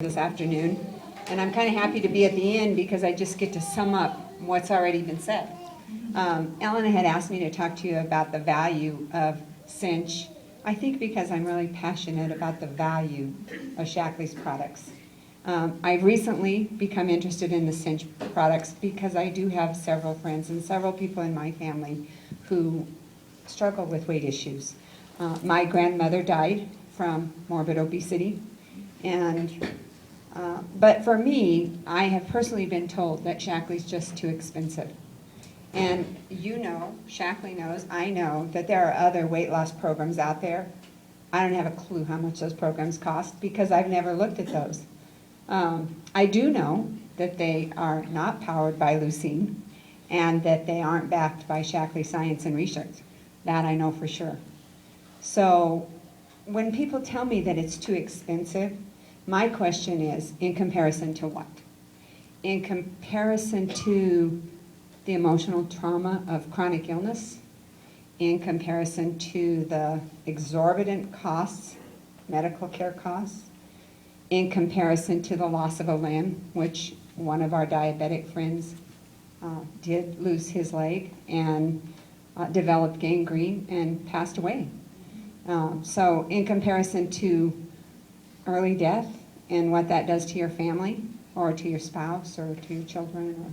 this afternoon, and I'm kind of happy to be at the end because I just get to sum up what's already been said. Ellen had asked me to talk to you about the value of Cinch. I think because I'm really passionate about the value of Shaklee's products. I've recently become interested in the Cinch products because I do have several friends and several people in my family who struggle with weight issues. My grandmother died from morbid obesity, but for me, I have personally been told that Shaklee's just too expensive. And you know, Shaklee knows, I know that there are other weight loss programs out there. I don't have a clue how much those programs cost because I've never looked at those. I do know that they are not powered by leucine and that they aren't backed by Shaklee science and research. That I know for sure. So when people tell me that it's too expensive, my question is, in comparison to what? In comparison to the emotional trauma of chronic illness, in comparison to the exorbitant costs, medical care costs, in comparison to the loss of a limb, which one of our diabetic friends did lose his leg and developed gangrene and passed away. So in comparison to early death and what that does to your family or to your spouse or to your children, or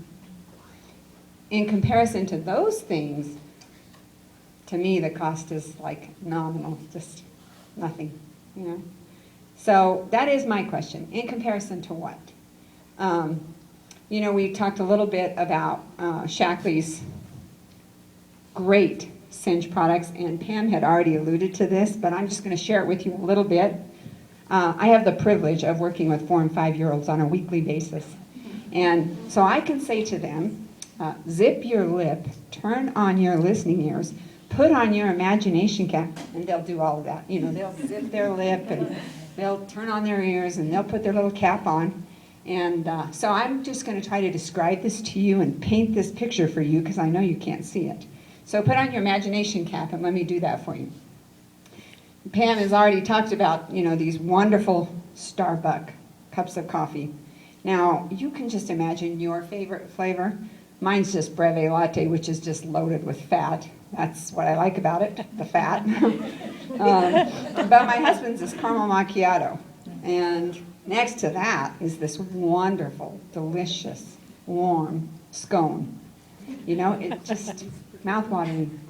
in comparison to those things, to me the cost is like nominal, just nothing, you know. So that is my question. In comparison to what? You know, we talked a little bit about Shaklee's great Cinch products, and Pam had already alluded to this, but I'm just going to share it with you a little bit. I have the privilege of working with 4- and 5-year-olds on a weekly basis. And so I can say to them, zip your lip, turn on your listening ears, put on your imagination cap, and they'll do all of that. You know, they'll zip their lip and they'll turn on their ears and they'll put their little cap on. And so I'm just going to try to describe this to you and paint this picture for you because I know you can't see it. So put on your imagination cap and let me do that for you. Pam has already talked about, you know, these wonderful Starbucks cups of coffee. Now, you can just imagine your favorite flavor. Mine's just Breve Latte, which is just loaded with fat. That's what I like about it, the fat. But my husband's is caramel macchiato. And next to that is this wonderful, delicious, warm scone. You know, it just mouth-watering.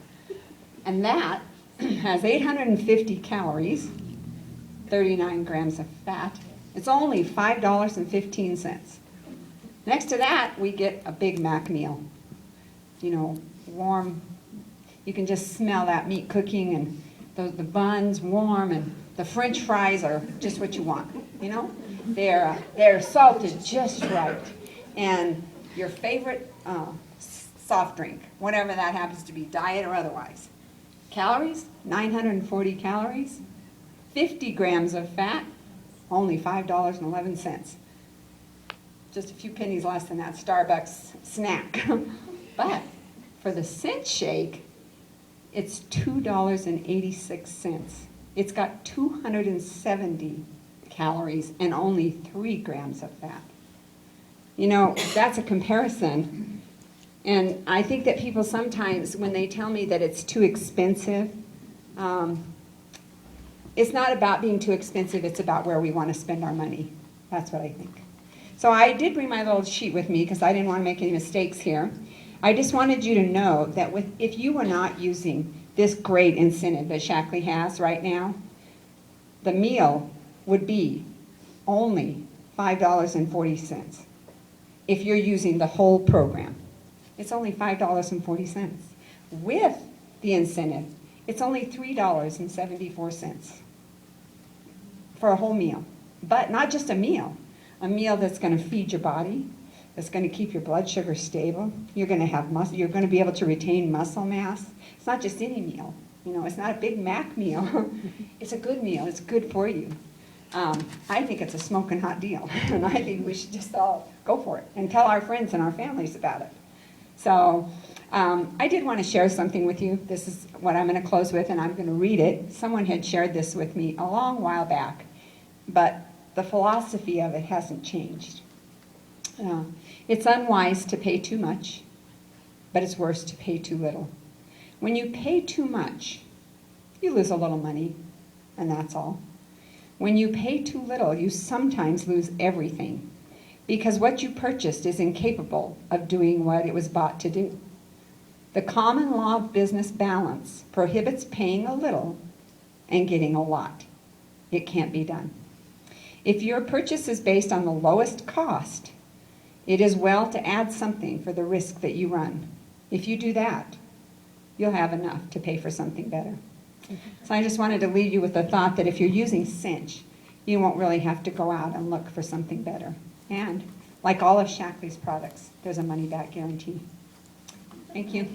And that has 850 calories, 39 grams of fat. It's only $5.15. Next to that, we get a Big Mac meal. You know, warm. You can just smell that meat cooking and the buns warm, and the French fries are just what you want. You know, they're salted just right, and your favorite soft drink, whatever that happens to be, diet or otherwise. Calories, 940 calories, 50 grams of fat, only $5.11. Just a few pennies less than that Starbucks snack. But for the Cinch shake, it's $2.86. It's got 270 calories and only 3 grams of fat. You know, that's a comparison. And I think that people sometimes, when they tell me that it's too expensive, it's not about being too expensive, it's about where we want to spend our money. That's what I think. So I did bring my little sheet with me because I didn't want to make any mistakes here. I just wanted you to know that if you were not using this great incentive that Shaklee has right now, the meal would be only $5.40 if you're using the whole program. It's only $5.40. With the incentive, it's only $3.74 for a whole meal. But not just a meal that's going to feed your body, that's going to keep your blood sugar stable. You're going to have muscle. You're going to be able to retain muscle mass. It's not just any meal. You know, it's not a Big Mac meal. It's a good meal. It's good for you. I think it's a smoking hot deal, and I think we should just all go for it and tell our friends and our families about it. So I did want to share something with you. This is what I'm going to close with, and I'm going to read it. Someone had shared this with me a long while back, but the philosophy of it hasn't changed. It's unwise to pay too much, but it's worse to pay too little. When you pay too much, you lose a little money, and that's all. When you pay too little, you sometimes lose everything, because what you purchased is incapable of doing what it was bought to do. The common law of business balance prohibits paying a little and getting a lot. It can't be done. If your purchase is based on the lowest cost, it is well to add something for the risk that you run. If you do that, you'll have enough to pay for something better. So I just wanted to leave you with the thought that if you're using Cinch, you won't really have to go out and look for something better. And like all of Shaklee's products, there's a money-back guarantee. Thank you.